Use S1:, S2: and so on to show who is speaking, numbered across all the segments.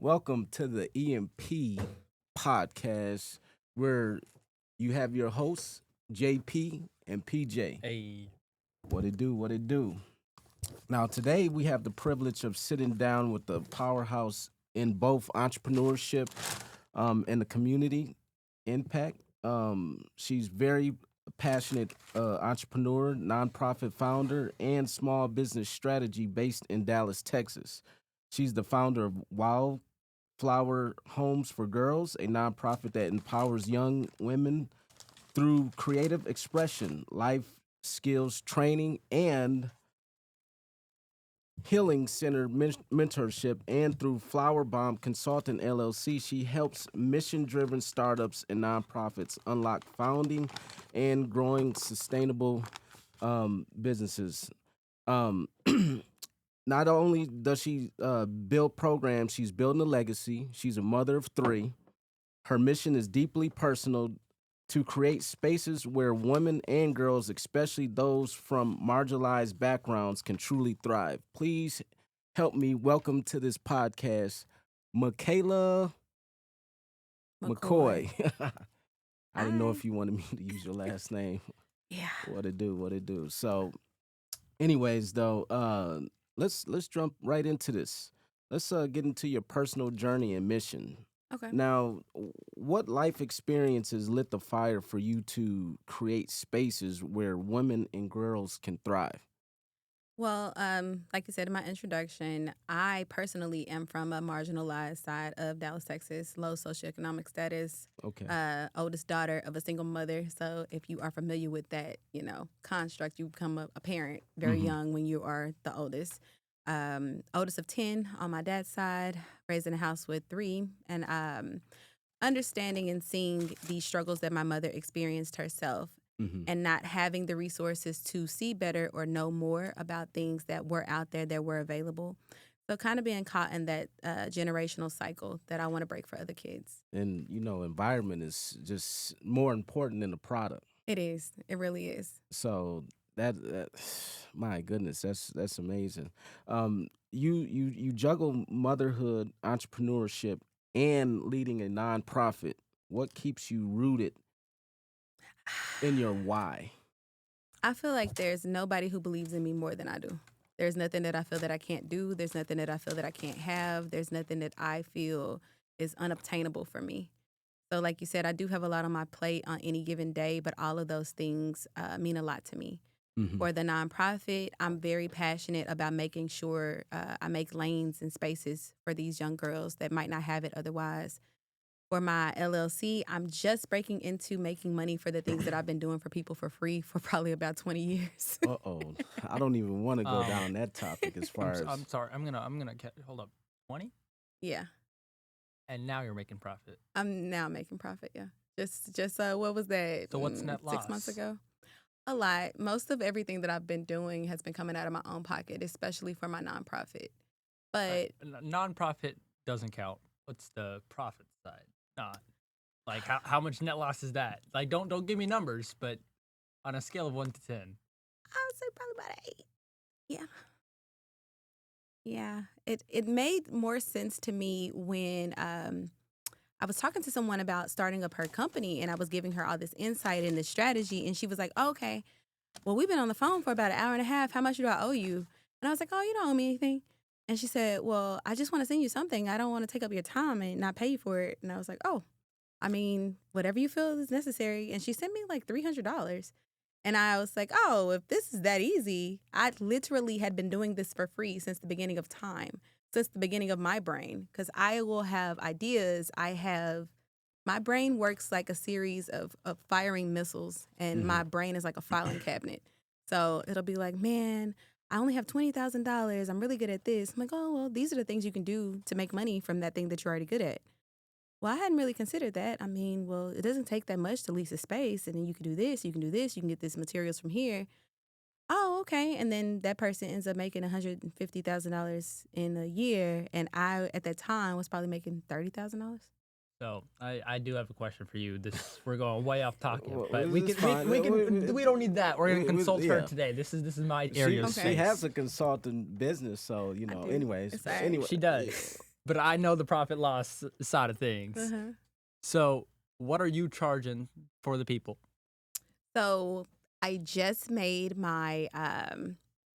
S1: Welcome to the EMP podcast, where you have your hosts, JP and PJ.
S2: Hey.
S1: What it do? What it do? Now, today we have the privilege of sitting down with the powerhouse in both entrepreneurship and the community impact. She's very passionate entrepreneur, nonprofit founder, and small business strategy based in Dallas, Texas. She's the founder of Wildflower Homes for Girls, a nonprofit that empowers young women through creative expression, life skills training, and Healing Center mentorship, and through Flowerbomb Consulting LLC, she helps mission-driven startups and nonprofits unlock founding and growing sustainable businesses. Um, Not only does she build programs, she's building a legacy. She's a mother of three. Her mission is deeply personal to create spaces where women and girls, especially those from marginalized backgrounds, can truly thrive. Please help me welcome to this podcast, Micala McCoy. I didn't know
S3: Hi.
S1: if you wanted me to use your last name.
S3: Yeah.
S1: What it do? What it do? So, anyways, though, let's jump right into this. Let's get into your personal journey and mission.
S3: Okay.
S1: Now, what life experiences lit the fire for you to create spaces where women and girls can thrive?
S3: Well, like you said in my introduction, I personally am from a marginalized side of Dallas, Texas, low socioeconomic status,
S1: Okay.
S3: oldest daughter of a single mother. So if you are familiar with that, construct, you become a parent very
S1: Mhm.
S3: young when you are the oldest. Oldest of 10 on my dad's side, raised in a house with three, and understanding and seeing the struggles that my mother experienced herself
S1: Mhm.
S3: and not having the resources to see better or know more about things that were out there that were available. So kind of being caught in that generational cycle that I want to break for other kids.
S1: And environment is just more important than the product.
S3: It is. It really is.
S1: So that my goodness, that's amazing. You juggle motherhood, entrepreneurship, and leading a nonprofit. What keeps you rooted in your why?
S3: I feel like there's nobody who believes in me more than I do. There's nothing that I feel that I can't do. There's nothing that I feel that I can't have. There's nothing that I feel is unobtainable for me. So, like you said, I do have a lot on my plate on any given day, but all of those things mean a lot to me.
S1: Mhm.
S3: For the nonprofit, I'm very passionate about making sure I make lanes and spaces for these young girls that might not have it otherwise. For my LLC, I'm just breaking into making money for the things that I've been doing for people for free for probably about 20 years.
S1: Uh-oh. I don't even want to go
S2: Um,
S1: down that topic as far as
S2: I'm sorry. Hold up. 20,
S3: Yeah,
S2: and now you're making profit.
S3: I'm now making profit. Yeah, just what was that?
S2: So what's net
S3: 6 months
S2: loss?
S3: ago. A lot. Most of everything that I've been doing has been coming out of my own pocket, especially for my nonprofit. But
S2: Non-profit doesn't count. What's the profit side? Not like how much net loss is that? Like don't give me numbers, but on a scale of 1 to 10.
S3: I would say probably about 8. Yeah. Yeah. It made more sense to me when I was talking to someone about starting up her company and I was giving her all this insight and this strategy and she was like, oh, okay, well, we've been on the phone for about an hour and a half. How much do I owe you? And I was like, oh, you don't owe me anything. And she said, well, I just want to send you something. I don't want to take up your time and not pay you for it. And I was like, oh, I mean, whatever you feel is necessary. And she sent me like $300. And I was like, oh, if this is that easy, I literally had been doing this for free since the beginning of time, since the beginning of my brain, because I will have ideas. My brain works like a series of firing missiles, and my brain is like a filing cabinet. So it'll be like, man, I only have $20,000. I'm really good at this. I'm like, oh, well, these are the things you can do to make money from that thing that you're already good at. Well, I hadn't really considered that. I mean, well, it doesn't take that much to lease a space, and then you can do this, you can do this, you can get this materials from here. Oh, okay. And then that person ends up making $150,000 in a year, and I, at that time, was probably making $30,000.
S2: So I do have a question for you. We're going way off topic,
S1: Well,
S2: but
S1: this is fine.
S2: we don't need that. We're gonna consult her
S1: yeah.
S2: today. This is my area of
S3: Okay.
S1: She
S2: space.
S1: has a consulting business, so
S3: do.
S1: anyways.
S3: It's all right.
S1: Anyway,
S2: She does. but I know the profit loss side of things.
S3: Uh-huh.
S2: So, what are you charging for the people?
S3: So I just made my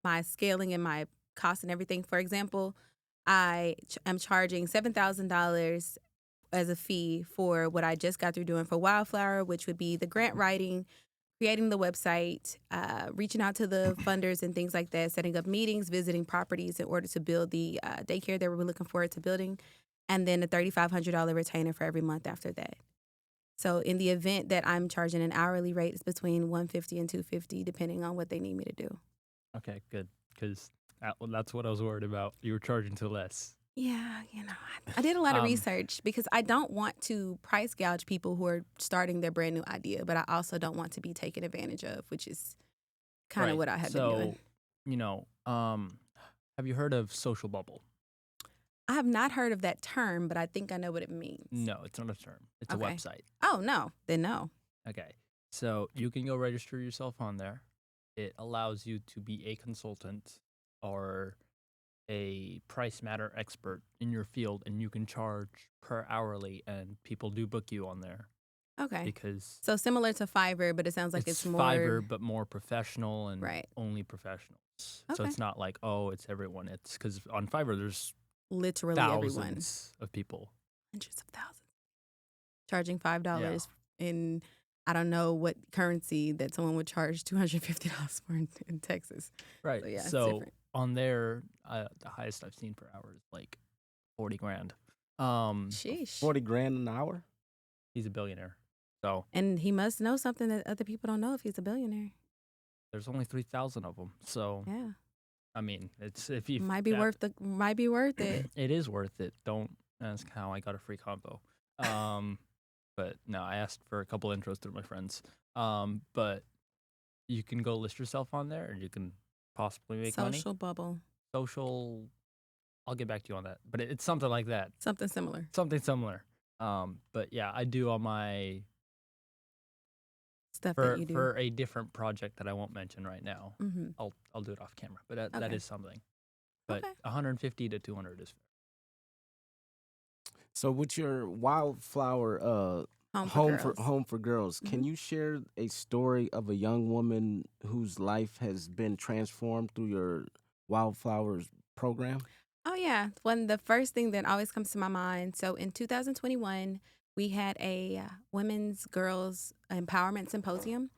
S3: my scaling and my cost and everything. For example, I am charging $7,000 as a fee for what I just got through doing for Wildflower, which would be the grant writing, creating the website, reaching out to the funders and things like that, setting up meetings, visiting properties in order to build the daycare that we're looking forward to building, and then a $3,500 retainer for every month after that. So in the event that I'm charging an hourly rate, it's between $150 and $250, depending on what they need me to do.
S2: Okay, good. Because that's what I was worried about. You were charging too less.
S3: Yeah, I did a lot of
S2: Um,
S3: research because I don't want to price gouge people who are starting their brand new idea, but I also don't want to be taken advantage of, which is kind of
S2: right.
S3: what I have been doing.
S2: Have you heard of social bubble?
S3: I have not heard of that term, but I think I know what it means.
S2: No, it's not a term. It's
S3: Okay.
S2: a website.
S3: Oh, no. Then no.
S2: Okay. So you can go register yourself on there. It allows you to be a consultant or a price matter expert in your field, and you can charge per hourly, and people do book you on there
S3: Okay.
S2: because
S3: So similar to Fiverr, but it sounds like it's more
S2: Fiverr, but more professional and
S3: Right.
S2: only professionals. So
S3: Okay.
S2: it's not like, oh, it's everyone. It's because on Fiverr, there's
S3: literally everyone.
S2: thousands of people.
S3: Hundreds of thousands. Charging $5 in I don't know what currency that someone would charge $250 for in Texas.
S2: Right.
S3: So, yeah, it's
S2: So
S3: different.
S2: on there, the highest I've seen per hour is like 40 grand.
S3: Sheesh.
S1: 40 grand an hour?
S2: He's a billionaire. So
S3: And he must know something that other people don't know if he's a billionaire.
S2: there's only 3,000 of them. So,
S3: Yeah.
S2: I mean, it's if you
S3: Might be worth it.
S2: It is worth it. Don't ask how I got a free combo. But no, I asked for a couple intros through my friends. But you can go list yourself on there, and you can possibly make money.
S3: Social bubble.
S2: Social. I'll get back to you on that, but it's something like that.
S3: Something similar.
S2: Something similar. But yeah, I do on my
S3: Stuff
S2: for
S3: that you do.
S2: for a different project that I won't mention right now.
S3: Mm-hmm.
S2: I'll do it off camera, but that
S3: Okay.
S2: is something. But
S3: Okay.
S2: 150 to 200 is fair.
S1: So with your Wildflower Home for Girls, can
S3: Mhm.
S1: you share a story of a young woman whose life has been transformed through your Wildflowers program?
S3: Oh yeah, the first thing that always comes to my mind. So in 2021, we had a women's girls empowerment symposium,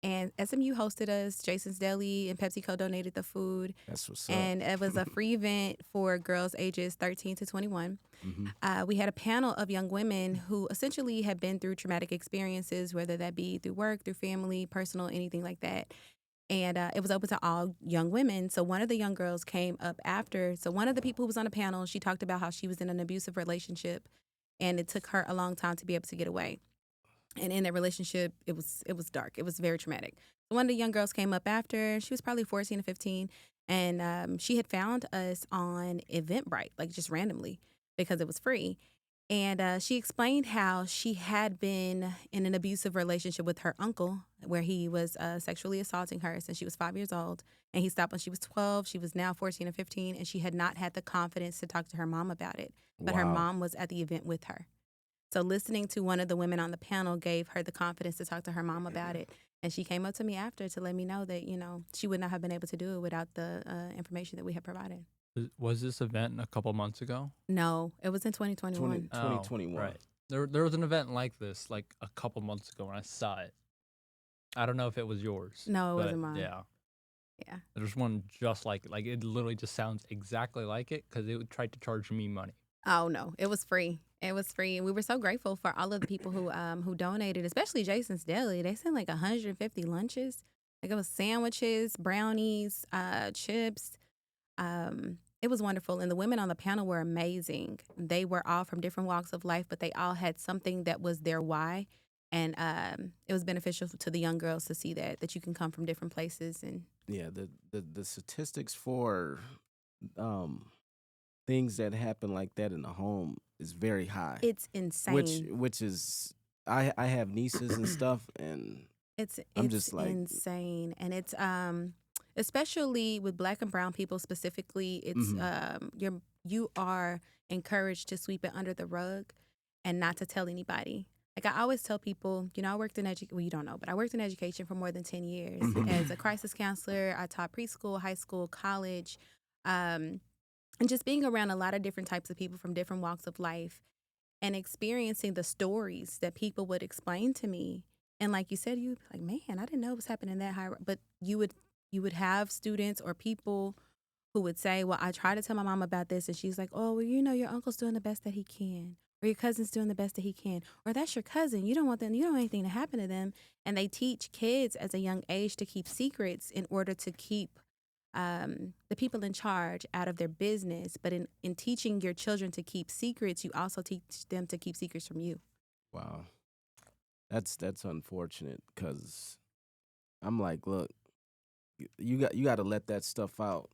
S3: and SMU hosted us. Jason's Deli and PepsiCo donated the food,
S1: That's what's up.
S3: and it was a free event for girls ages 13 to 21.
S1: Mhm.
S3: We had a panel of young women who essentially had been through traumatic experiences, whether that be through work, through family, personal, anything like that. And it was open to all young women. So one of the young girls came up after. So one of the people who was on the panel, she talked about how she was in an abusive relationship, and it took her a long time to be able to get away. And in that relationship, it was dark. It was very traumatic. So one of the young girls came up after. She was probably 14 or 15, and she had found us on Eventbrite, like just randomly, because it was free. And she explained how she had been in an abusive relationship with her uncle, where he was sexually assaulting her since she was 5 years old. And he stopped when she was 12. She was now 14 or 15, and she had not had the confidence to talk to her mom about it. But her
S1: Wow.
S3: mom was at the event with her. So listening to one of the women on the panel gave her the confidence to talk to her mom about it. And she came up to me after to let me know that, she would not have been able to do it without the information that we had provided.
S2: Was this event a couple months ago?
S3: No, it was in 2021.
S1: 2021.
S2: Right. There was an event like this like a couple months ago, and I saw it. I don't know if it was yours.
S3: No, it
S2: but
S3: wasn't mine.
S2: Yeah.
S3: Yeah.
S2: There's one just like it. Like it literally just sounds exactly like it because it tried to charge me money.
S3: Oh no, it was free. It was free, and we were so grateful for all of the people who donated, especially Jason's Deli. They sent like 150 lunches. Like it was sandwiches, brownies, chips. It was wonderful, and the women on the panel were amazing. They were all from different walks of life, but they all had something that was their why, and it was beneficial to the young girls to see that you can come from different places. And
S1: Yeah, the statistics for things that happen like that in the home is very high.
S3: it's insane.
S1: Which is I have nieces and stuff, and
S3: It's
S1: I'm just like-
S3: insane, and it's especially with Black and Brown people specifically. It's
S1: Mhm.
S3: your you are encouraged to sweep it under the rug and not to tell anybody. Like I always tell people, I worked in education. Well, you don't know, but I worked in education for more than 10 years as a crisis counselor. I taught preschool, high school, college, and just being around a lot of different types of people from different walks of life and experiencing the stories that people would explain to me. And like you said, you'd be like, man, I didn't know it was happening that high. But you would have students or people who would say, well, I tried to tell my mom about this, and she's like, oh, well, your uncle's doing the best that he can, or your cousin's doing the best that he can, or that's your cousin. You don't want anything to happen to them. And they teach kids at a young age to keep secrets in order to keep the people in charge out of their business. But in teaching your children to keep secrets, you also teach them to keep secrets from you.
S1: Wow. That's unfortunate because I'm like, look, you got to let that stuff out.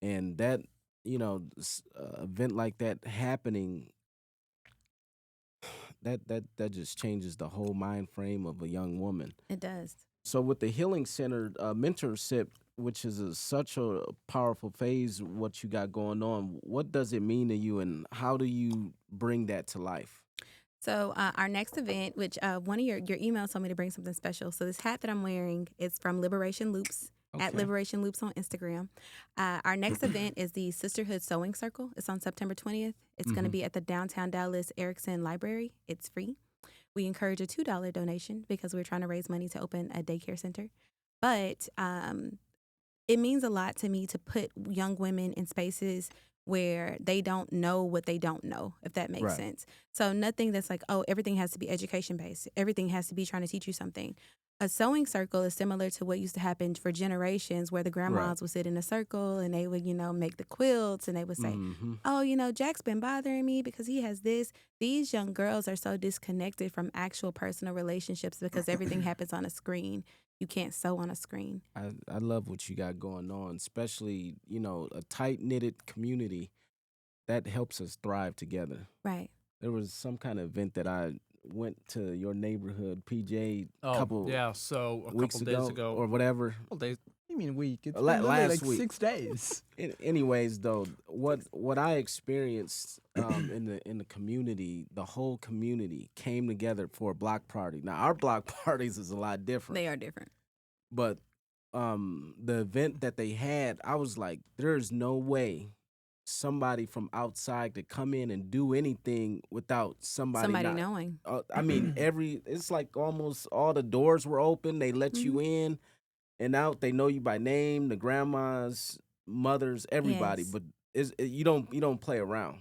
S1: And that, event like that happening, that just changes the whole mind frame of a young woman.
S3: It does.
S1: So with the Healing Center mentorship, which is such a powerful phase, what you got going on, what does it mean to you, and how do you bring that to life?
S3: So our next event, which one of your emails told me to bring something special. So this hat that I'm wearing is from Liberation Loops. At Liberation Loops on Instagram. Our next event is the Sisterhood Sewing Circle. It's on September 20th. It's going to be at the downtown Dallas Erickson Library. It's free. We encourage a $2 donation because we're trying to raise money to open a daycare center. But it means a lot to me to put young women in spaces where they don't know what they don't know, if that makes sense. So nothing that's like, oh, everything has to be education-based. Everything has to be trying to teach you something. A sewing circle is similar to what used to happen for generations where the grandmas would sit in a circle and they would, make the quilts and they would say, oh, Jack's been bothering me because he has this. These young girls are so disconnected from actual personal relationships because everything happens on a screen. You can't sew on a screen.
S1: I love what you got going on, especially, a tight-knitted community that helps us thrive together.
S3: Right.
S1: There was some kind of event that I went to your neighborhood, PJ, a couple
S2: days ago
S1: or whatever.
S2: Couple days. You mean week? It's been
S1: last
S2: like
S1: week.
S2: 6 days.
S1: Anyways, though, what I experienced in the community, the whole community came together for a block party. Now, our block parties is a lot different.
S3: They are different.
S1: But the event that they had, I was like, there's no way somebody from outside to come in and do anything without somebody
S3: knowing.
S1: I mean, it's like almost all the doors were open. They let you in and out. They know you by name, the grandmas, mothers, everybody.
S3: Yes.
S1: But you don't play around.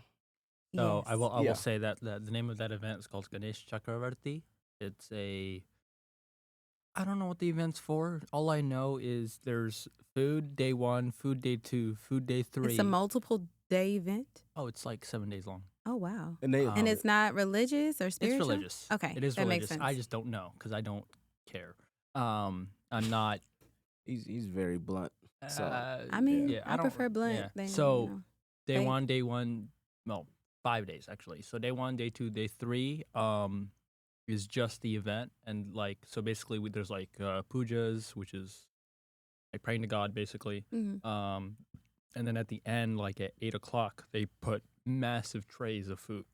S2: So
S3: Yes.
S2: I will say that the name of that event is called Ganesh Chakravarti. It's I don't know what the event's for. All I know is there's food day 1, food day 2, food day 3.
S3: It's a multiple day event.
S2: Oh, it's like 7 days long.
S3: Oh, wow.
S1: And
S3: And it's not religious or spiritual?
S2: It's religious.
S3: Okay,
S2: It is
S3: that
S2: religious.
S3: makes sense.
S2: I just don't know because I don't care. I'm not.
S1: he's very blunt. So
S3: I mean,
S2: yeah,
S3: I
S2: don't-
S3: prefer blunt.
S2: yeah.
S3: Than,
S2: So day
S3: they-
S2: 1, well, 5 days actually. So day 1, day 2, day 3 is just the event, and so basically there's pujas, which is like praying to God basically.
S3: Mhm.
S2: And then at the end, at 8:00, they put massive trays of food.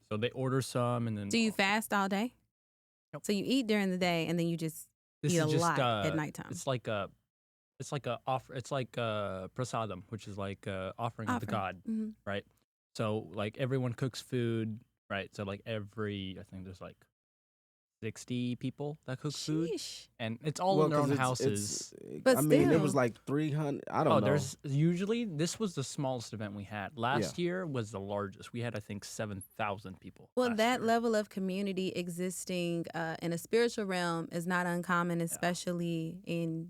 S2: So they order some, and then
S3: Do you fast all day?
S2: Nope.
S3: So you eat during the day, and then you just
S2: this
S3: eat
S2: is
S3: a
S2: just
S3: lot at nighttime.
S2: It's like a prasadam, which is like a offering to God,
S3: Mhm.
S2: right? So everyone cooks food, right? So I think there's 60 people that cook food,
S3: Sheesh.
S2: and it's all in their
S1: 'cause
S2: own
S1: it's-
S2: houses.
S3: But
S1: I mean, it
S3: still.
S1: was like 300. I don't know.
S2: There's usually this was the smallest event we had. Last year was the largest. We had I think 7,000 people.
S3: Well,
S2: last
S3: that
S2: year.
S3: level of community existing in a spiritual realm is not uncommon, especially in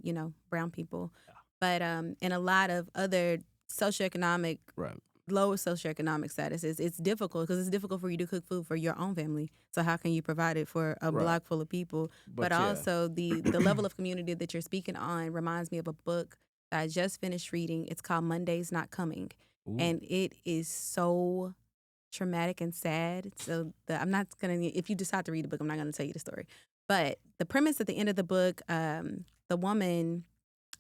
S3: brown people.
S2: Yeah.
S3: But in a lot of other socioeconomic,
S1: Right.
S3: lower socioeconomic statuses, it's difficult because it's difficult for you to cook food for your own family. So how can you provide it for a
S1: Right.
S3: block full of people? But
S1: yeah.
S3: also the level of community that you're speaking on reminds me of a book that I just finished reading. It's called Monday's Not Coming.
S1: Ooh.
S3: And it is so traumatic and sad. So I'm not going to, if you decide to read the book, I'm not going to tell you the story. But the premise at the end of the book, the woman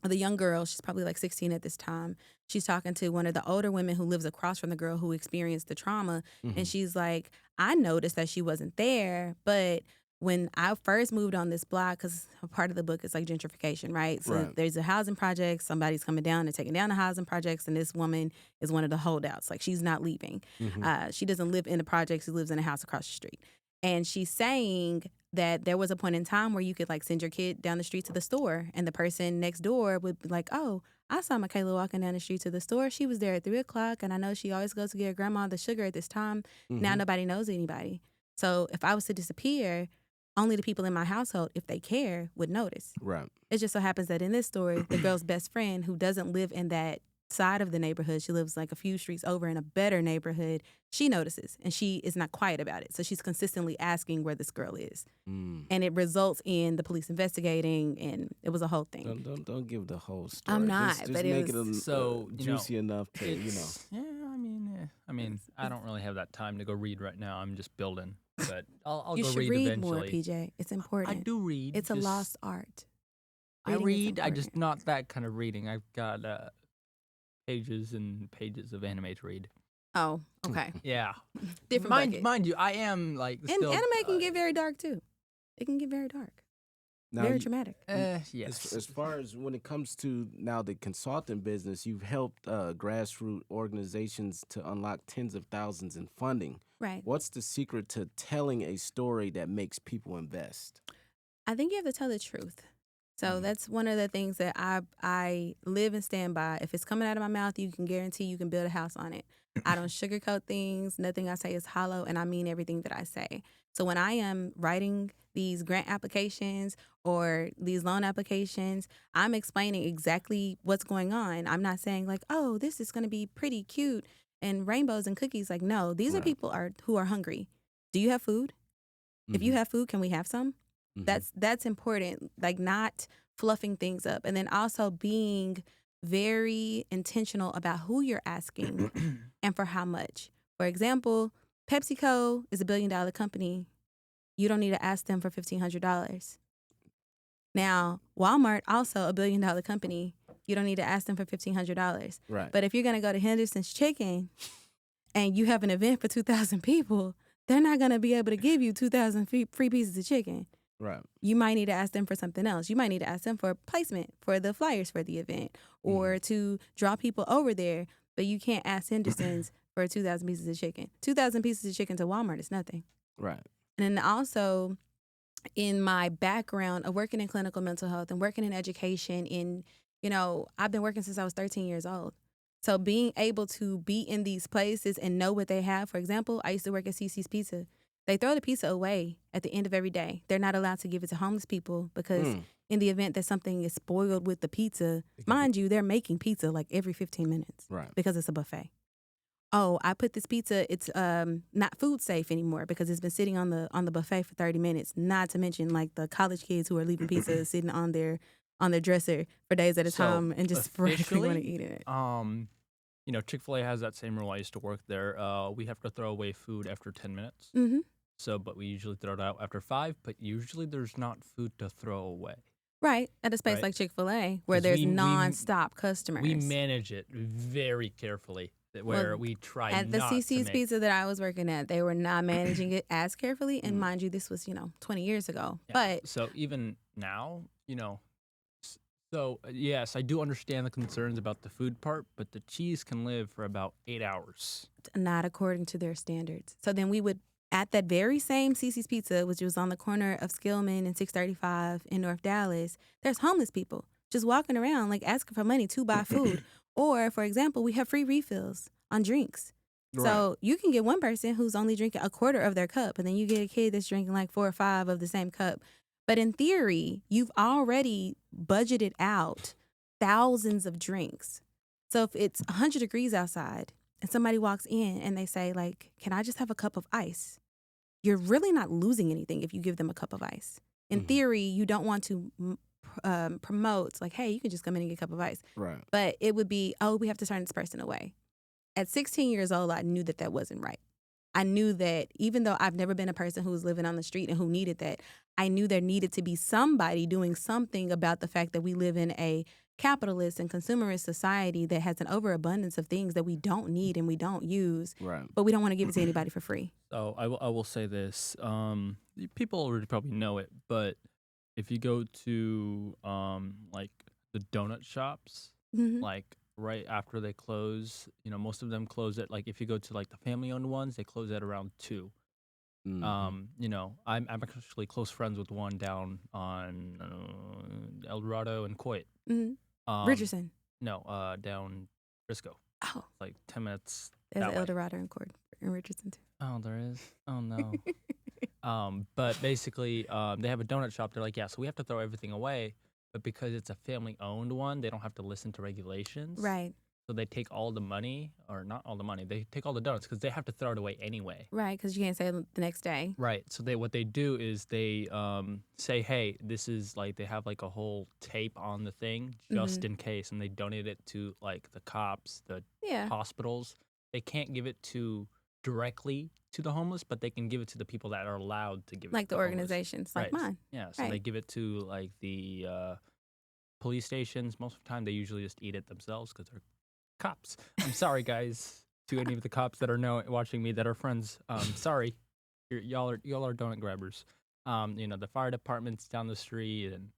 S3: the young girl, she's probably like 16 at this time. She's talking to one of the older women who lives across from the girl who experienced the trauma.
S1: Mm-hmm.
S3: And she's like, I noticed that she wasn't there, but when I first moved on this block, because a part of the book is like gentrification, right? So
S1: Right.
S3: there's a housing project, somebody's coming down and taking down the housing projects, and this woman is one of the holdouts. Like, she's not leaving.
S1: Mm-hmm.
S3: She doesn't live in the projects, she lives in a house across the street. And she's saying that there was a point in time where you could like send your kid down the street to the store, and the person next door would be like, oh, I saw Micala walking down the street to the store. She was there at 3 o'clock, and I know she always goes to get her grandma the sugar at this time. Now
S1: Mm-hmm.
S3: nobody knows anybody. So if I was to disappear, only the people in my household, if they care, would notice.
S1: Right.
S3: It just so happens that in this story, the girl's best friend, who doesn't live in that side of the neighborhood, she lives like a few streets over in a better neighborhood, she notices, and she is not quiet about it. So she's consistently asking where this girl is.
S1: Mm.
S3: And it results in the police investigating, and it was a whole thing.
S1: Don't give the whole story.
S3: I'm not,
S1: Just
S3: but it
S1: make
S3: was-
S1: it
S2: So, you know,
S1: juicy enough to
S2: Yeah, I mean, I don't really have that time to go read right now. I'm just building, but I'll
S3: You
S2: go
S3: should
S2: read
S3: read
S2: eventually.
S3: more, PJ. It's important.
S2: I do read.
S3: It's a
S2: just-
S3: lost art.
S2: I
S3: Reading is
S2: read. I just
S3: important.
S2: not that kind of reading. I've got pages and pages of anime to read.
S3: Oh, okay.
S2: Yeah,
S3: Different bucket.
S2: mind you, I am like
S3: And
S2: still,
S3: anime can get very dark too. It can get very dark,
S1: Now,
S3: very
S1: you-
S3: traumatic.
S2: yes.
S1: As far as when it comes to now the consulting business, you've helped grassroots organizations to unlock tens of thousands in funding.
S3: Right.
S1: What's the secret to telling a story that makes people invest?
S3: I think you have to tell the truth. So
S1: Mhm.
S3: that's one of the things that I live and stand by. If it's coming out of my mouth, you can guarantee you can build a house on it. I don't sugarcoat things. Nothing I say is hollow, and I mean everything that I say. So when I am writing these grant applications or these loan applications, I'm explaining exactly what's going on. I'm not saying like, oh, this is going to be pretty cute and rainbows and cookies. Like, no, these are
S1: Right.
S3: people who are hungry. Do you have food? If you have food, can we have some?
S1: Mhm.
S3: That's important. Like, not fluffing things up, and then also being very intentional about who you're asking and for how much. For example, PepsiCo is $1 billion company. You don't need to ask them for $1,500. Now, Walmart, also $1 billion company. You don't need to ask them for $1,500.
S1: Right.
S3: But if you're gonna go to Henderson's Chicken and you have an event for 2,000 people, they're not gonna be able to give you 2,000 free pieces of chicken.
S1: Right.
S3: You might need to ask them for something else. You might need to ask them for placement for the flyers for the event or to draw people over there. But you can't ask Henderson's for 2,000 pieces of chicken. 2,000 pieces of chicken to Walmart is nothing.
S1: Right.
S3: And then also, in my background of working in clinical mental health and working in education, I've been working since I was 13 years old. So being able to be in these places and know what they have. For example, I used to work at CC's Pizza. They throw the pizza away at the end of every day. They're not allowed to give it to homeless people because in the event that something is spoiled with the pizza, mind you, they're making pizza like every 15 minutes
S1: Right.
S3: because it's a buffet. Oh, I put this pizza, it's not food safe anymore because it's been sitting on the buffet for 30 minutes. Not to mention like the college kids who are leaving pizza sitting on their dresser for days at a
S2: So,
S3: time and just sporadically want to
S2: officially,
S3: eat it.
S2: Chick-fil-A has that same rule. I used to work there. We have to throw away food after 10 minutes.
S3: Mm-hmm.
S2: So, but we usually throw it out after 5. But usually there's not food to throw away.
S3: Right, at a space
S2: Right.
S3: like Chick-fil-A where
S2: 'Cause
S3: there's
S2: we-
S3: non-stop customers.
S2: We manage it very carefully, where we try
S3: At the
S2: not to
S3: CC's
S2: make.
S3: Pizza that I was working at, they were not managing it as carefully. And mind you, this was 20 years ago.
S2: Yeah.
S3: But
S2: So even now, So, yes, I do understand the concerns about the food part, but the cheese can live for about 8 hours.
S3: not according to their standards. So then we would, at that very same CC's Pizza, which was on the corner of Skillman and 635 in North Dallas, there's homeless people just walking around like asking for money to buy food. Or, for example, we have free refills on drinks. So you can get one person who's only drinking a quarter of their cup, and then you get a kid that's drinking like 4 or 5 of the same cup. But in theory, you've already budgeted out thousands of drinks. So if it's 100 degrees outside and somebody walks in and they say, like, can I just have a cup of ice? You're really not losing anything if you give them a cup of ice. In theory, you don't want to promote, like, hey, you can just come in and get a cup of ice.
S1: Right.
S3: But it would be, oh, we have to turn this person away. At 16 years old, I knew that wasn't right. I knew that even though I've never been a person who was living on the street and who needed that, I knew there needed to be somebody doing something about the fact that we live in a capitalist and consumerist society that has an overabundance of things that we don't need and we don't use,
S1: Right.
S3: but we don't want to give it to anybody for free.
S2: So I will say this. People already probably know it, but if you go to like the donut shops,
S3: Hmm.
S2: like right after they close, most of them close at, like, if you go to like the family-owned ones, they close at around 2. I'm actually close friends with one down on El Dorado and Coit.
S3: Hmm.
S2: Um,
S3: Richardson.
S2: no, down Frisco,
S3: Oh,
S2: like 10 minutes
S3: there's
S2: that
S3: an
S2: way.
S3: El Dorado in Richardson too.
S2: Oh, there is. Oh no. But basically, they have a donut shop. They're like, yeah, so we have to throw everything away, but because it's a family-owned one, they don't have to listen to regulations.
S3: Right.
S2: So they take all the money, or not all the money. They take all the donuts because they have to throw it away anyway.
S3: Right, because you can't say it the next day.
S2: Right. So what they do is they say, hey, this is like, they have like a whole tape on the thing just in case, and they donate it to like the cops, the
S3: Yeah.
S2: hospitals. They can't give it directly to the homeless, but they can give it to the people that are allowed to give it
S3: Like
S2: to
S3: the
S2: homeless.
S3: organizations, like
S2: Right.
S3: mine.
S2: Yeah, so they
S3: Right.
S2: give it to like the police stations. Most of the time, they usually just eat it themselves because they're cops. I'm sorry, guys, to any of the cops that are watching me that are friends. Sorry, y'all are donut grabbers. The fire department's down the street, and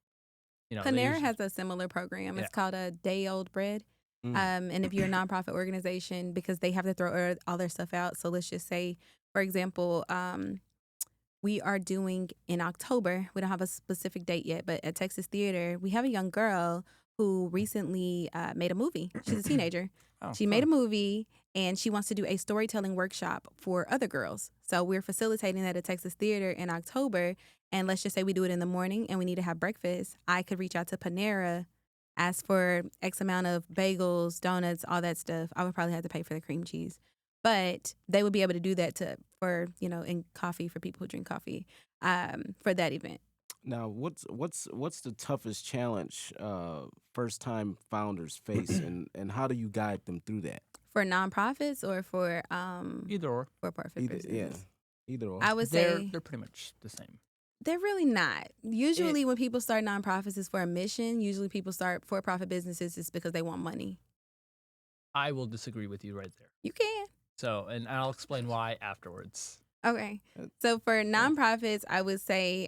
S2: they
S3: Panera
S2: usually,
S3: has a similar program.
S2: Yeah.
S3: It's called a Day Old Bread.
S1: Mm.
S3: And if you're a nonprofit organization, because they have to throw all their stuff out. So let's just say, for example, we are doing in October, we don't have a specific date yet, but at Texas Theater, we have a young girl who recently made a movie. She's a teenager.
S2: Oh,
S3: She made a
S2: fun.
S3: movie and she wants to do a storytelling workshop for other girls. So we're facilitating that at Texas Theater in October. And let's just say we do it in the morning and we need to have breakfast. I could reach out to Panera, ask for X amount of bagels, donuts, all that stuff. I would probably have to pay for the cream cheese. But they would be able to do that in coffee for people who drink coffee for that event.
S1: Now, what's the toughest challenge first time founders face, and how do you guide them through that?
S3: For nonprofits or for
S2: Either or.
S3: for-profit
S1: Either
S3: businesses?
S1: either or.
S3: I would
S2: They're
S3: say
S2: pretty much the same.
S3: they're really not. Usually when people start nonprofits, it's for a mission. Usually people start for-profit businesses is because they want money.
S2: I will disagree with you right there.
S3: You can.
S2: So, and I'll explain why afterwards.
S3: Okay. So for nonprofits, I would say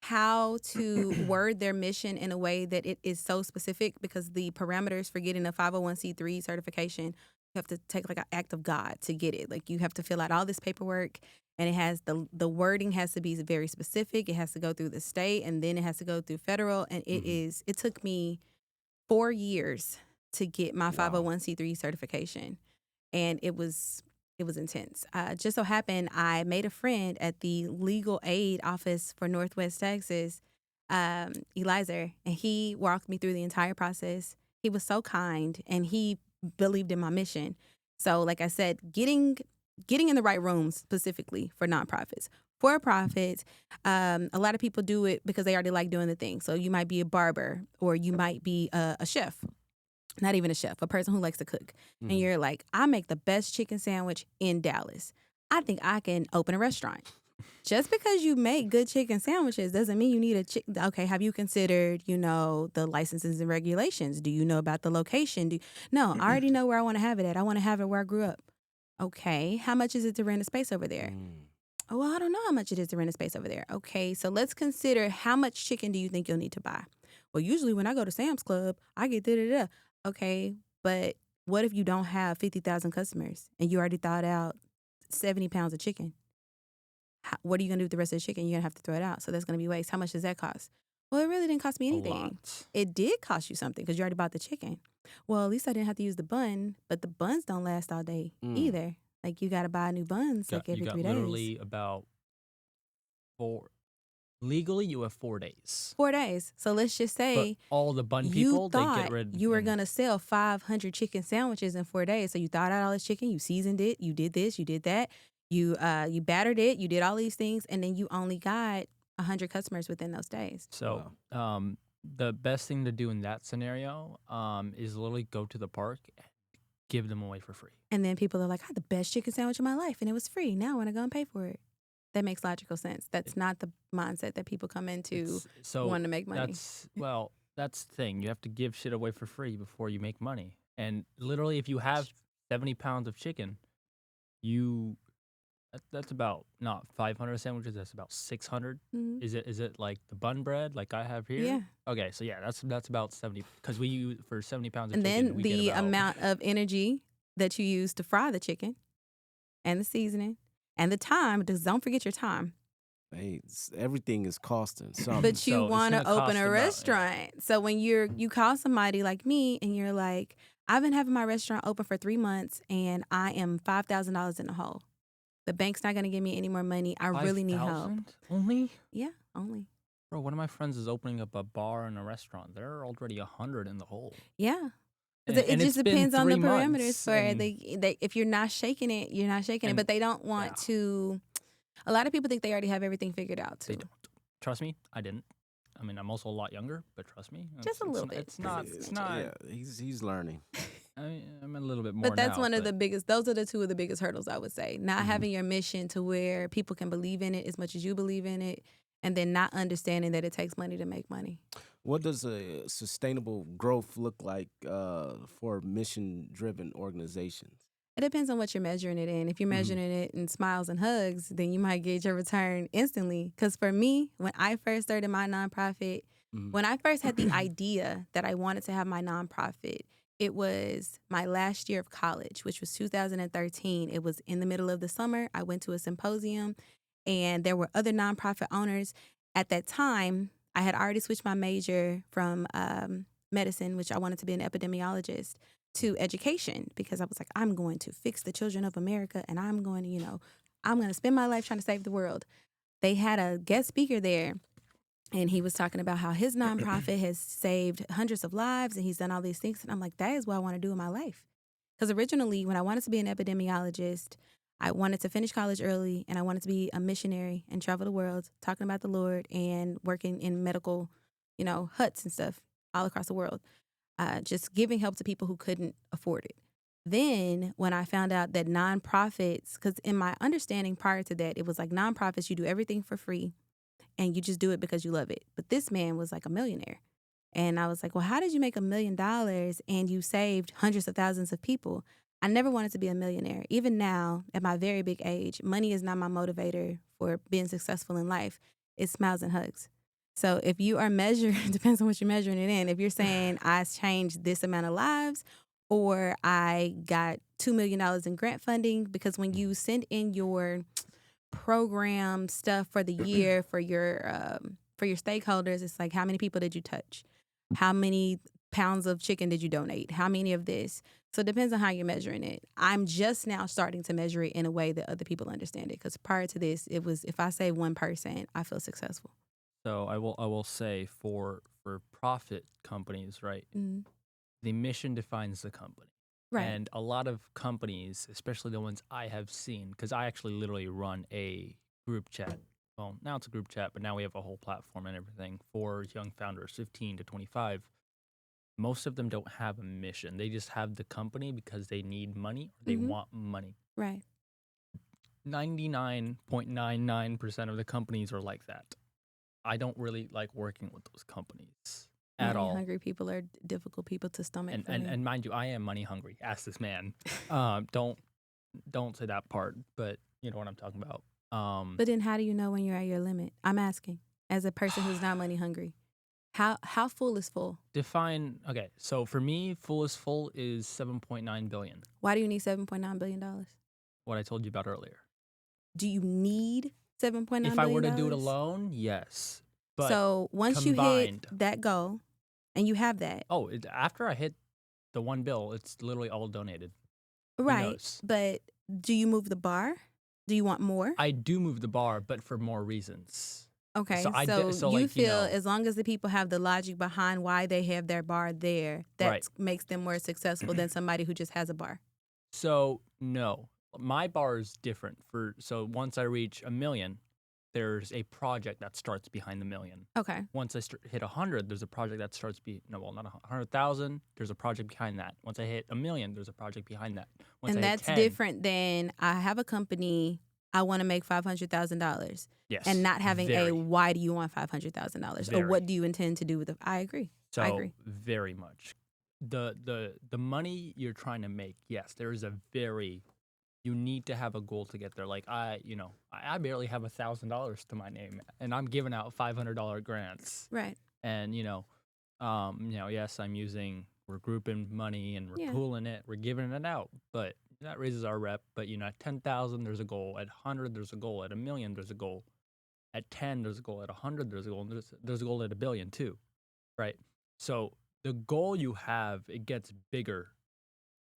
S3: how to word their mission in a way that it is so specific, because the parameters for getting a 501c3 certification, you have to take like an act of God to get it. Like you have to fill out all this paperwork, and it has the wording has to be very specific. It has to go through the state, and then it has to go through federal. And it took me 4 years to get my 501c3 certification. And it was intense. Just so happened, I made a friend at the legal aid office for Northwest Texas, Eliza, and he walked me through the entire process. He was so kind, and he believed in my mission. So, like I said, getting in the right rooms specifically for nonprofits. For profits, a lot of people do it because they already like doing the thing. So you might be a barber, or you might be a chef. Not even a chef, a person who likes to cook. And you're like, I make the best chicken sandwich in Dallas. I think I can open a restaurant. Just because you make good chicken sandwiches doesn't mean you need a chicken. Okay, have you considered, the licenses and regulations? Do you know about the location? No, I already know where I want to have it at. I want to have it where I grew up. Okay, how much is it to rent a space over there? Oh, well, I don't know how much it is to rent a space over there. Okay, so let's consider, how much chicken do you think you'll need to buy? Well, usually when I go to Sam's Club, I get da-da-da. Okay, but what if you don't have 50,000 customers and you already thought out 70 pounds of chicken? What are you going to do with the rest of the chicken? You're going to have to throw it out. So that's going to be waste. How much does that cost? Well, it really didn't cost me anything.
S2: A lot.
S3: It did cost you something because you already bought the chicken. Well, at least I didn't have to use the bun, but the buns don't last all day either. Like you got to buy new buns like every 3 days.
S2: Literally about 4. Legally, you have 4 days.
S3: 4 days. So let's just say
S2: but all the bun people,
S3: you
S2: they
S3: thought
S2: get rid.
S3: you were going to sell 500 chicken sandwiches in 4 days. So you thought out all this chicken, you seasoned it, you did this, you did that, you battered it, you did all these things, and then you only got 100 customers within those days.
S2: So the best thing to do in that scenario is literally go to the park and give them away for free.
S3: And then people are like, I had the best chicken sandwich of my life, and it was free. Now I want to go and pay for it. That makes logical sense. That's not the mindset that people come into wanting to make money.
S2: That's the thing. You have to give shit away for free before you make money. And literally, if you have 70 pounds of chicken, that's about not 500 sandwiches. That's about 600.
S3: Mhm.
S2: Is it like the bun bread like I have here?
S3: Yeah.
S2: Okay, so yeah, that's about 70 because we use for 70 pounds of
S3: And
S2: chicken.
S3: then
S2: We
S3: the
S2: get about
S3: amount of energy that you use to fry the chicken and the seasoning and the time, because don't forget your time.
S1: Hey, everything is costing something.
S3: But you
S2: So it's
S3: want to
S2: gonna cost
S3: open a
S2: about-
S3: restaurant. So when you call somebody like me and you're like, I've been having my restaurant open for 3 months and I am $5,000 in the hole. The bank's not going to give me any more money. I really need help.
S2: 5,000 only.
S3: Yeah, only.
S2: Bro, one of my friends is opening up a bar and a restaurant. They're already 100 in the hole.
S3: Yeah.
S2: And
S3: It just
S2: it's been
S3: depends on the
S2: 3
S3: parameters
S2: months,
S3: for
S2: and-
S3: they if you're not shaking it, you're not shaking it.
S2: And-
S3: But they don't want
S2: yeah.
S3: to. A lot of people think they already have everything figured out
S2: They
S3: too.
S2: don't. Trust me, I didn't. I mean, I'm also a lot younger, but trust me,
S3: Just a little bit.
S2: It's not. It's not.
S1: Yeah, he's learning.
S2: I mean, I'm a little bit more.
S3: But that's
S2: now,
S3: one of
S2: but
S3: the biggest. Those are the two of the biggest hurdles I would say. Not
S2: Mm-hmm.
S3: having your mission to where people can believe in it as much as you believe in it, and then not understanding that it takes money to make money.
S1: What does a sustainable growth look like for mission-driven organizations?
S3: It depends on what you're measuring it in. If you're measuring it in smiles and hugs, then you might get your return instantly. Because for me, when I first started my nonprofit, when I first had the idea that I wanted to have my nonprofit, it was my last year of college, which was 2013. It was in the middle of the summer. I went to a symposium, and there were other nonprofit owners. At that time, I had already switched my major from medicine, which I wanted to be an epidemiologist, to education, because I was like, I'm going to fix the children of America, and I'm going to, I'm going to spend my life trying to save the world. They had a guest speaker there, and he was talking about how his nonprofit has saved hundreds of lives, and he's done all these things. And I'm like, that is what I want to do in my life. Because originally, when I wanted to be an epidemiologist, I wanted to finish college early, and I wanted to be a missionary and travel the world, talking about the Lord and working in medical, huts and stuff all across the world. Just giving help to people who couldn't afford it. Then when I found out that nonprofits, because in my understanding prior to that, it was like nonprofits, you do everything for free and you just do it because you love it. But this man was like a millionaire. And I was like, well, how did you make $1 million and you saved hundreds of thousands of people? I never wanted to be a millionaire. Even now, at my very big age, money is not my motivator for being successful in life. It's smiles and hugs. So if you are measuring, depends on what you're measuring it in. If you're saying I changed this amount of lives, or I got $2 million in grant funding, because when you send in your program stuff for the year for your stakeholders, it's like, how many people did you touch? How many pounds of chicken did you donate? How many of this? So it depends on how you're measuring it. I'm just now starting to measure it in a way that other people understand it. Because prior to this, it was, if I say one person, I feel successful.
S2: So I will say for profit companies, right?
S3: Mm-hmm.
S2: The mission defines the company.
S3: Right.
S2: And a lot of companies, especially the ones I have seen, because I actually literally run a group chat. Well, now it's a group chat, but now we have a whole platform and everything for young founders, 15 to 25. Most of them don't have a mission. They just have the company because they need money or they want money.
S3: Right.
S2: 99.99% of the companies are like that. I don't really like working with those companies at all.
S3: Hungry people are difficult people to stomach.
S2: And mind you, I am money hungry. Ask this man. Don't say that part, but you know what I'm talking about.
S3: But then how do you know when you're at your limit? I'm asking, as a person who's not money hungry. How full is full?
S2: Define. Okay, so for me, full is 7.9 billion.
S3: Why do you need $7.9 billion?
S2: What I told you about earlier.
S3: Do you need $7.9 billion?
S2: If I were to do it alone, yes. But
S3: so once you hit that goal, and you have that.
S2: Oh, after I hit the $1 billion, it's literally all donated.
S3: Right. But do you move the bar? Do you want more?
S2: I do move the bar, but for more reasons.
S3: Okay, so you feel as long as the people have the logic behind why they have their bar there, that makes them more successful than somebody who just has a bar.
S2: So no, my bar is different. So once I reach 1 million, there's a project that starts behind the 1 million.
S3: Okay.
S2: Once I hit 100, there's a project that starts not 100,000. There's a project behind that. Once I hit 1 million, there's a project behind that. Once
S3: and that's
S2: 10,
S3: different than I have a company. I want to make $500,000.
S2: Yes.
S3: And not having why do you want $500,000 or what do you intend to do with it? I agree. I
S2: So
S3: agree.
S2: very much. The money you're trying to make, yes, there is you need to have a goal to get there. Like I barely have $1,000 to my name, and I'm giving out $500 grants.
S3: Right.
S2: And yes, we're grouping money and we're
S3: Yeah.
S2: pooling it, we're giving it out, but that raises our rep. But at 10,000, there's a goal. At 100, there's a goal. At 1,000,000, there's a goal. At 10, there's a goal. At 100, there's a goal. And there's a goal at 1,000,000,000 too, right? So the goal you have, it gets bigger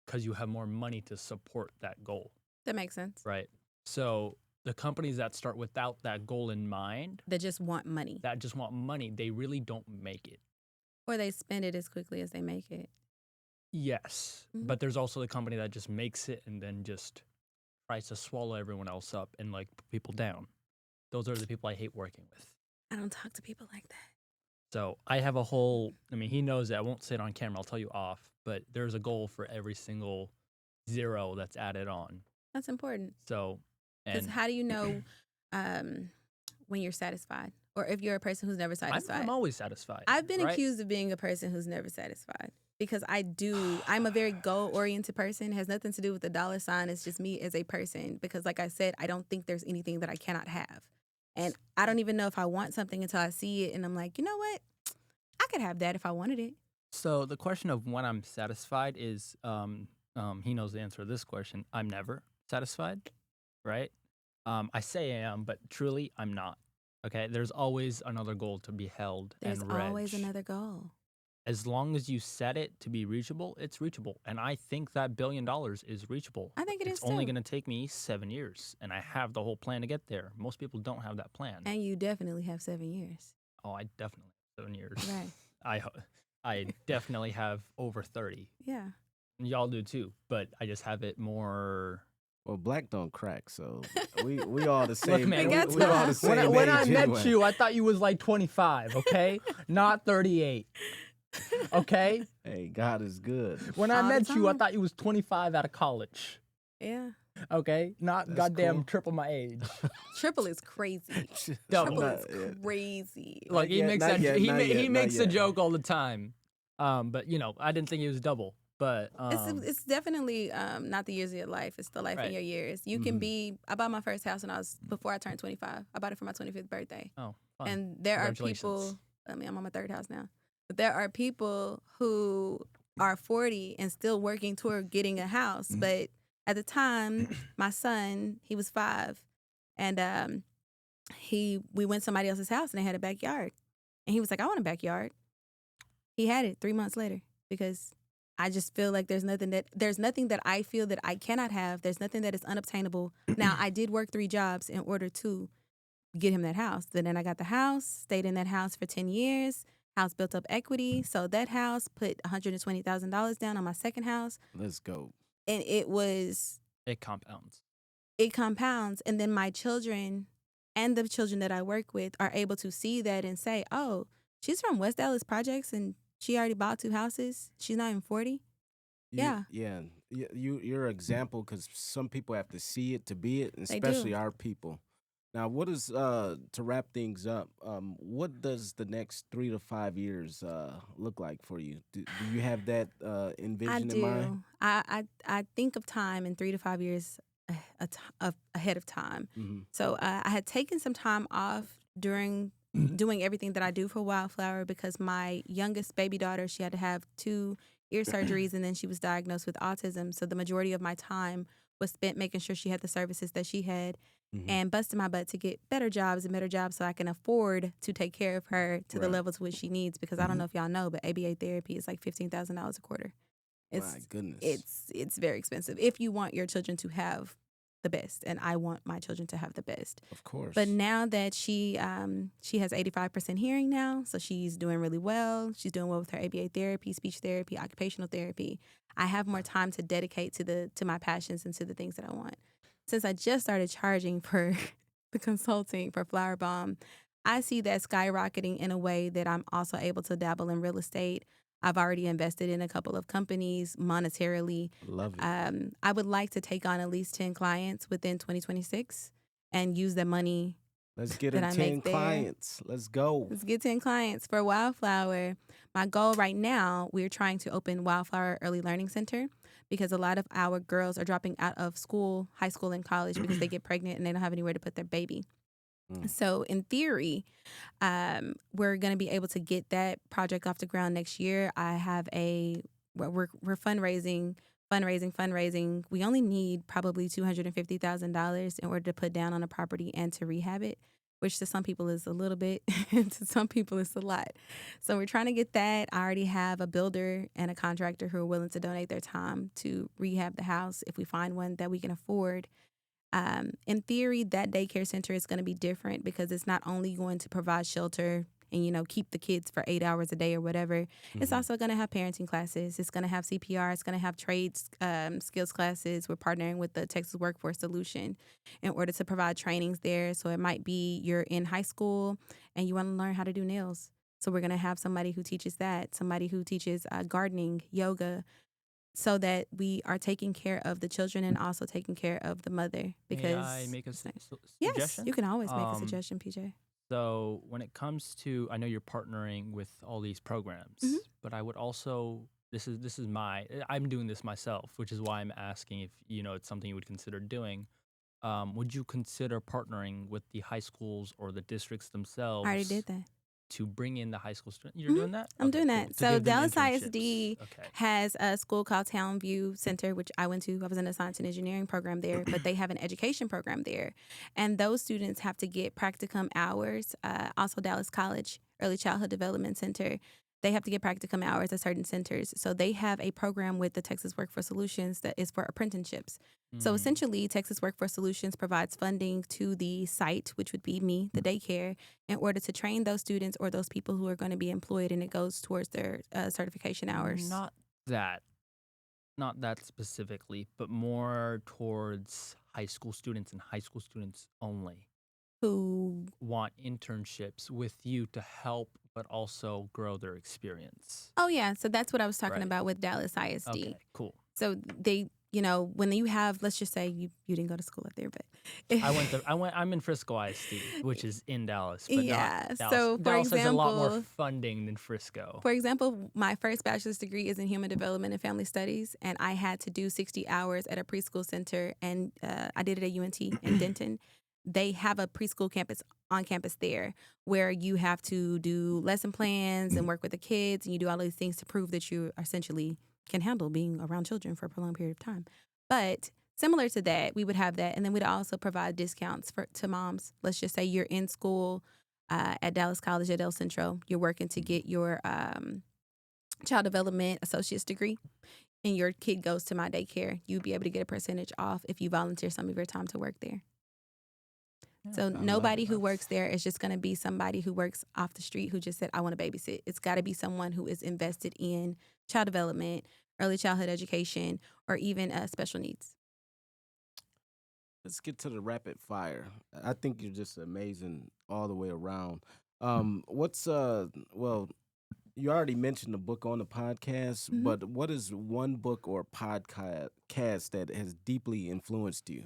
S2: because you have more money to support that goal,
S3: That makes sense.
S2: right? So the companies that start without that goal in mind,
S3: That just want money.
S2: they really don't make it.
S3: Or they spend it as quickly as they make it.
S2: Yes,
S3: Mhm.
S2: but there's also the company that just makes it and then just tries to swallow everyone else up and like put people down. Those are the people I hate working with.
S3: I don't talk to people like that.
S2: So I have a whole, he knows that. I won't say it on camera. I'll tell you off, but there's a goal for every single zero that's added on.
S3: That's important.
S2: So,
S3: Because
S2: and
S3: how do you know when you're satisfied? Or if you're a person who's never satisfied?
S2: I'm always satisfied.
S3: I've been
S2: right?
S3: accused of being a person who's never satisfied because I'm a very goal-oriented person. It has nothing to do with the dollar sign. It's just me as a person because, like I said, I don't think there's anything that I cannot have. And I don't even know if I want something until I see it and I'm like, you know what? I could have that if I wanted it.
S2: So the question of when I'm satisfied is, he knows the answer to this question. I'm never satisfied, right? I say I am, but truly I'm not. Okay, there's always another goal to be held
S3: There's
S2: and reached.
S3: always another goal.
S2: As long as you set it to be reachable, it's reachable. And I think that $1 billion is reachable.
S3: I think
S2: it's
S3: is
S2: only
S3: too.
S2: going to take me 7 years, and I have the whole plan to get there. Most people don't have that plan.
S3: And you definitely have 7 years.
S2: Oh, I definitely have 7 years.
S3: Right.
S2: I definitely have over 30.
S3: Yeah.
S2: And y'all do too, but I just have it more.
S1: Well, black don't crack, so we all the same.
S2: Look, man,
S3: we
S1: all the same
S2: when I
S1: age
S2: met
S1: anyway.
S2: you, I thought you was like 25, okay? Not 38. Okay?
S1: Hey, God is good.
S2: When I
S3: All the
S2: met you, I
S3: time.
S2: thought you was 25 out of college.
S3: Yeah.
S2: Okay? Not
S1: That's
S2: goddamn
S1: cool.
S2: triple my age.
S3: Triple is crazy.
S2: Double.
S3: Triple
S1: Not
S3: is
S1: yet.
S3: crazy.
S2: Like he
S1: yet,
S2: makes
S1: not
S2: that
S1: yet,
S2: he
S1: not
S2: ma-
S1: yet,
S2: he
S1: not
S2: makes a
S1: yet.
S2: joke all the time. But I didn't think he was double. But
S3: It's definitely not the years of your life. It's the life in
S2: Right.
S3: your years. You can
S1: Mhm.
S3: be. I bought my first house when before I turned 25. I bought it for my 25th birthday.
S2: oh, fun.
S3: And there are
S2: Congratulations.
S3: people. I'm on my third house now. But there are people who are 40 and still working toward getting a house. But at the time, my son, he was 5, and we went to somebody else's house and they had a backyard, and he was like, "I want a backyard." He had it 3 months later because I just feel like there's nothing that I feel that I cannot have. There's nothing that is unobtainable. Now, I did work 3 jobs in order to get him that house. But then I got the house, stayed in that house for 10 years. House built up equity. Sold that house, put $120,000 down on my second house.
S1: Let's go.
S3: And
S2: It compounds.
S3: it compounds. And then my children and the children that I work with are able to see that and say, oh, she's from West Dallas Projects and she already bought 2 houses. She's not even 40. Yeah.
S1: Yeah. You're an example because some people have to see it to be it, and
S3: They do.
S1: especially our people. Now, what is to wrap things up? What does the next 3 to 5 years look like for you? Do you have that envision in mind?
S3: I think of time in 3 to 5 years ahead of time.
S1: Mm-hmm.
S3: So I had taken some time off during doing everything that I do for Wildflower because my youngest baby daughter, she had to have 2 ear surgeries and then she was diagnosed with autism. So the majority of my time was spent making sure she had the services that she had and busting my butt to get better jobs so I can afford to take care of her to the
S1: Right.
S3: level to which she needs because I don't know if y'all know, but ABA therapy is like $15,000 a quarter.
S1: My goodness.
S3: It's very expensive if you want your children to have the best, and I want my children to have the best.
S1: Of course.
S3: But now that she has 85% hearing now, so she's doing really well. She's doing well with her ABA therapy, speech therapy, occupational therapy. I have more time to dedicate to my passions and to the things that I want. Since I just started charging for the consulting for Flowerbomb, I see that skyrocketing in a way that I'm also able to dabble in real estate. I've already invested in a couple of companies monetarily.
S1: Love it.
S3: I would like to take on at least 10 clients within 2026 and use that money
S1: Let's get
S3: that
S1: her
S3: I
S1: 10
S3: make there.
S1: clients. Let's go.
S3: Let's get 10 clients for Wildflower. My goal right now, we're trying to open Wildflower Early Learning Center because a lot of our girls are dropping out of school, high school, and college because they get pregnant and they don't have anywhere to put their baby. So in theory, we're going to be able to get that project off the ground next year. I have we're fundraising. We only need probably $250,000 in order to put down on a property and to rehab it, which to some people is a little bit, to some people it's a lot. So we're trying to get that. I already have a builder and a contractor who are willing to donate their time to rehab the house if we find one that we can afford. In theory, that daycare center is going to be different because it's not only going to provide shelter and, keep the kids for 8 hours a day or whatever. It's also going to have parenting classes. It's going to have CPR. It's going to have trades skills classes. We're partnering with the Texas Workforce Solution in order to provide trainings there. So it might be you're in high school and you want to learn how to do nails. So we're going to have somebody who teaches that, somebody who teaches gardening, yoga, so that we are taking care of the children and also taking care of the mother. Because
S2: May I make a
S3: yes,
S2: suggestion?
S3: you can always make a suggestion, PJ.
S2: So when it comes to, I know you're partnering with all these programs, but I would also, I'm doing this myself, which is why I'm asking if, it's something you would consider doing. Would you consider partnering with the high schools or the districts themselves?
S3: I already did that.
S2: To bring in the high school students? You're doing that?
S3: I'm doing
S2: cool.
S3: that.
S2: To
S3: So
S2: give them
S3: Dallas
S2: internships.
S3: ISD has a school called Townview Center, which I went to. I was in a science and engineering program there, but they have an education program there. And those students have to get practicum hours. Also Dallas College Early Childhood Development Center, they have to get practicum hours at certain centers. So they have a program with the Texas Workforce Solutions that is for apprenticeships. So essentially, Texas Workforce Solutions provides funding to the site, which would be me, the daycare, in order to train those students or those people who are going to be employed, and it goes towards their certification hours.
S2: Not that specifically, but more towards high school students and high school students only.
S3: Who
S2: want internships with you to help, but also grow their experience.
S3: Oh, yeah. So that's what I was talking about with Dallas ISD.
S2: Okay, cool.
S3: So they, when you have, let's just say you didn't go to school up there, but
S2: I'm in Frisco ISD, which is in Dallas, but
S3: yeah.
S2: not Dallas.
S3: So for
S2: Dallas
S3: example,
S2: has a lot more funding than Frisco.
S3: For example, my first bachelor's degree is in human development and family studies, and I had to do 60 hours at a preschool center, and I did it at UNT in Denton. They have a preschool campus on campus there where you have to do lesson plans and work with the kids, and you do all these things to prove that you essentially can handle being around children for a prolonged period of time. But similar to that, we would have that, and then we'd also provide discounts to moms. Let's just say you're in school at Dallas College at El Centro. You're working to get your child development associate's degree, and your kid goes to my daycare. You'd be able to get a percentage off if you volunteer some of your time to work there. So nobody who works there is just going to be somebody who works off the street who just said, I want to babysit. It's got to be someone who is invested in child development, early childhood education, or even special needs.
S1: Let's get to the rapid fire. I think you're just amazing all the way around. You already mentioned the book on the podcast, but what is one book or podcast that has deeply influenced you?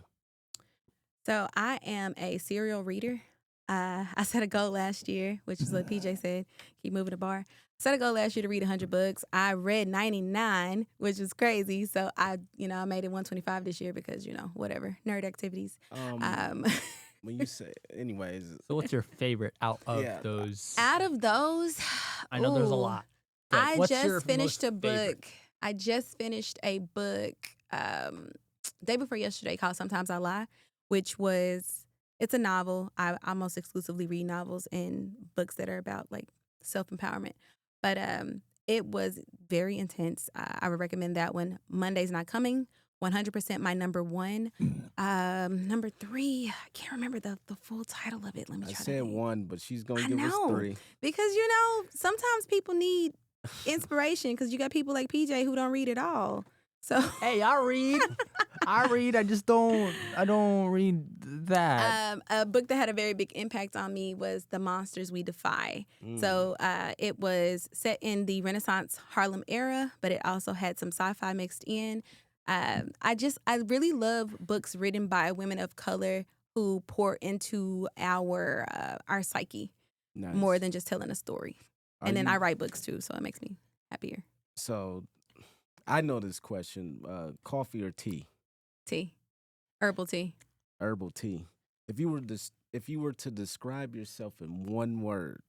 S3: So I am a serial reader. I set a goal last year, which is what PJ said, keep moving the bar. Set a goal last year to read 100 books. I read 99, which was crazy. So I made it 125 this year because, whatever, nerd activities.
S1: When you say, anyways.
S2: So what's your favorite out of those?
S3: Out of those,
S2: I know there's a lot.
S3: I just finished a book. I just finished a book day before yesterday called Sometimes I Lie, which it's a novel. I almost exclusively read novels and books that are about like self-empowerment. But it was very intense. I would recommend that one. Monday's Not Coming, 100% my number one. Number three, I can't remember the full title of it. Let me try.
S1: I said one, but she's going to give us three.
S3: Because, sometimes people need inspiration because you got people like PJ who don't read at all. So
S2: hey, I read. I just don't read that.
S3: A book that had a very big impact on me was The Monsters We Defy. So it was set in the Renaissance Harlem era, but it also had some sci-fi mixed in. I really love books written by women of color who pour into our psyche
S1: Nice.
S3: more than just telling a story.
S1: Are
S3: And then
S1: you-
S3: I write books too, so it makes me happier.
S1: So, I know this question: coffee or tea?
S3: Tea, herbal tea.
S1: Herbal tea. If you were to describe yourself in one word,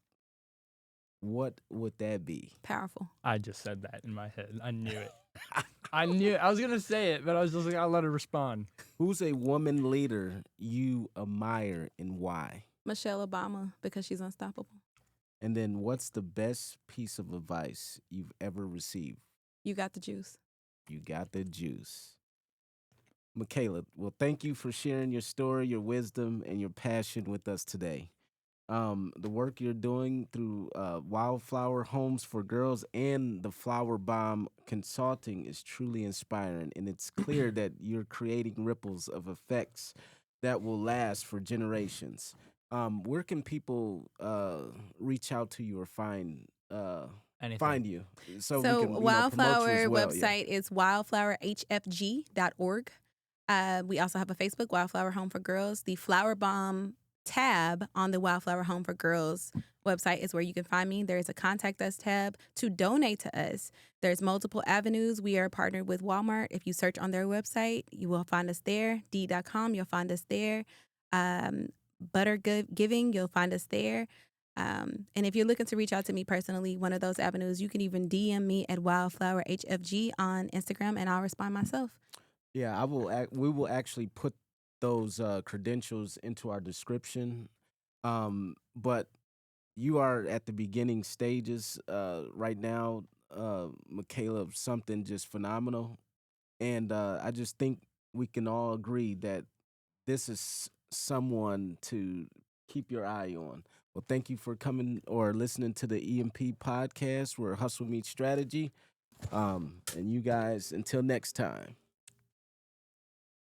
S1: what would that be?
S3: Powerful.
S2: I just said that in my head. I knew it. I knew it. I was going to say it, but I was just like, I'll let her respond.
S1: Who's a woman leader you admire and why?
S3: Michelle Obama, because she's unstoppable.
S1: And then, what's the best piece of advice you've ever received?
S3: You got the juice.
S1: You got the juice. Micala, well, thank you for sharing your story, your wisdom, and your passion with us today. The work you're doing through Wildflower Homes for Girls and the Flowerbomb Consulting is truly inspiring, and it's clear that you're creating ripples of effects that will last for generations. Where can people reach out to you or find
S2: Anything.
S1: you so,
S3: So
S1: we can promote you
S3: Wildflower
S1: as well? Yeah.
S3: website is wildflowerhfg.org. We also have a Facebook, Wildflower Home for Girls. The Flowerbomb tab on the Wildflower Home for Girls website is where you can find me. There is a contact us tab to donate to us. There's multiple avenues. We are partnered with Walmart. If you search on their website, you will find us there. D.com, you'll find us there. Butter Giving, you'll find us there. And if you're looking to reach out to me personally, one of those avenues, you can even DM me at WildflowerHFG on Instagram, and I'll respond myself.
S1: Yeah, we will actually put those credentials into our description. But you are at the beginning stages right now, Micala, of something just phenomenal. And I just think we can all agree that this is someone to keep your eye on. Well, thank you for coming or listening to the EMP podcast where hustle meets strategy. And you guys, until next time.